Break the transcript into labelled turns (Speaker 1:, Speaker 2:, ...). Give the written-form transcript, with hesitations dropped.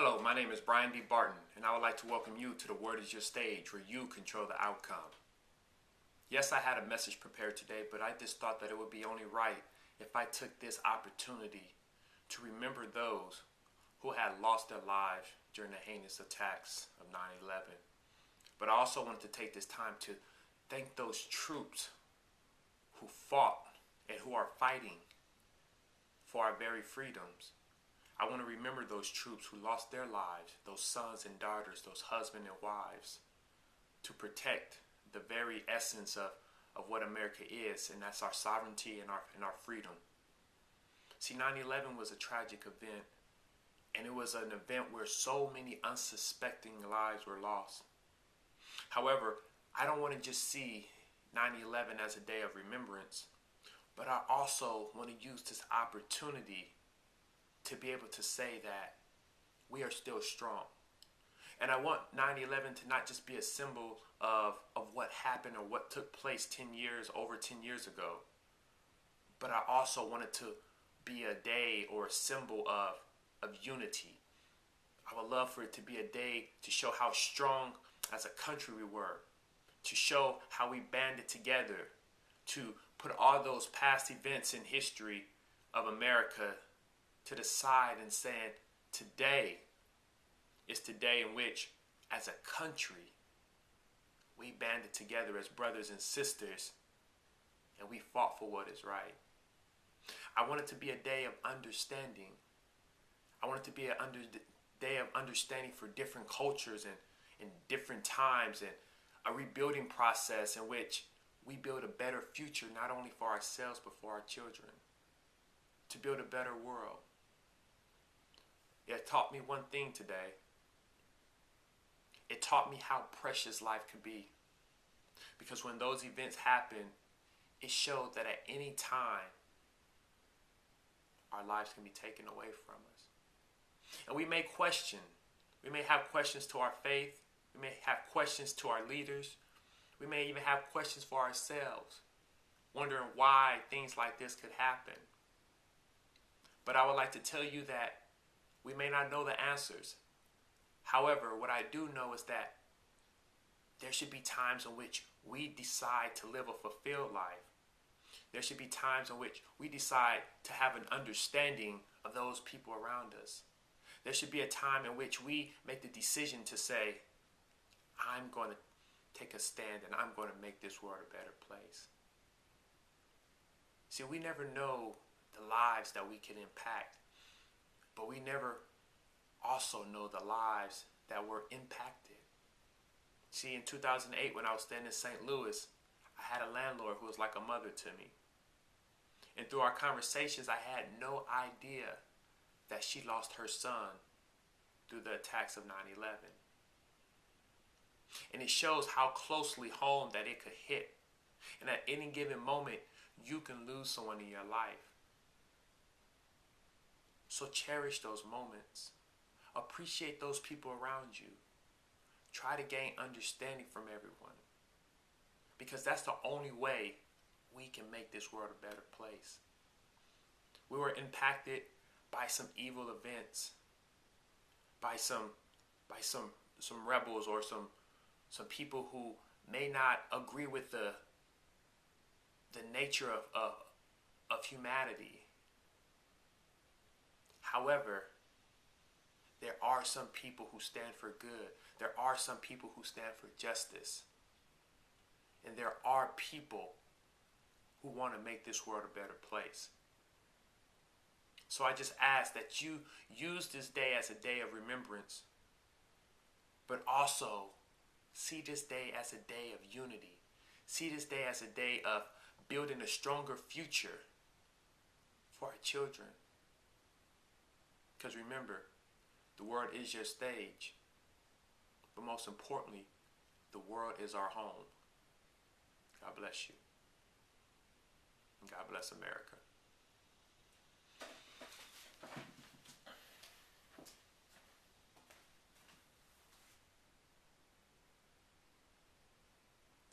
Speaker 1: Hello, my name is Brian D. Barton, and I would like to welcome you to The Word is Your Stage, where you control the outcome. Yes, I had a message prepared today, but I just thought that it would be only right if I took this opportunity to remember those who had lost their lives during the heinous attacks of 9/11. But I also wanted to take this time to thank those troops who fought and who are fighting for our very freedoms. I want to remember those troops who lost their lives, those sons and daughters, those husbands and wives, to protect the very essence of what America is, and that's our sovereignty and our freedom. See, 9/11 was a tragic event, and it was an event where so many unsuspecting lives were lost. However, I don't want to just see 9/11 as a day of remembrance, but I also want to use this opportunity to be able to say that we are still strong. And I want 9/11 to not just be a symbol of what happened or what took place over 10 years ago, but I also want it to be a day or a symbol of unity. I would love for it to be a day to show how strong as a country we were, to show how we banded together, to put all those past events in history of America to the side and saying, today is the day in which, as a country, we banded together as brothers and sisters and we fought for what is right. I want it to be a day of understanding. I want it to be a day of understanding for different cultures and different times, and a rebuilding process in which we build a better future, not only for ourselves but for our children, to build a better world. It taught me one thing today. It taught me how precious life could be. Because when those events happened, it showed that at any time, our lives can be taken away from us. And we may question. We may have questions to our faith. We may have questions to our leaders. We may even have questions for ourselves, wondering why things like this could happen. But I would like to tell you that we may not know the answers. However, what I do know is that there should be times in which we decide to live a fulfilled life. There should be times in which we decide to have an understanding of those people around us. There should be a time in which we make the decision to say, I'm going to take a stand and I'm going to make this world a better place. See, we never know the lives that we can impact, but we never also know the lives that were impacted. See, in 2008, when I was staying in St. Louis, I had a landlord who was like a mother to me. And through our conversations, I had no idea that she lost her son through the attacks of 9/11. And it shows how closely home that it could hit. And at any given moment, you can lose someone in your life. So cherish those moments. Appreciate those people around you. Try to gain understanding from everyone. Because that's the only way we can make this world a better place. We were impacted by some evil events, by some rebels or some people who may not agree with the nature of humanity. However, there are some people who stand for good. There are some people who stand for justice. And there are people who want to make this world a better place. So I just ask that you use this day as a day of remembrance, but also see this day as a day of unity. See this day as a day of building a stronger future for our children. Because remember, the world is your stage. But most importantly, the world is our home. God bless you. And God bless America.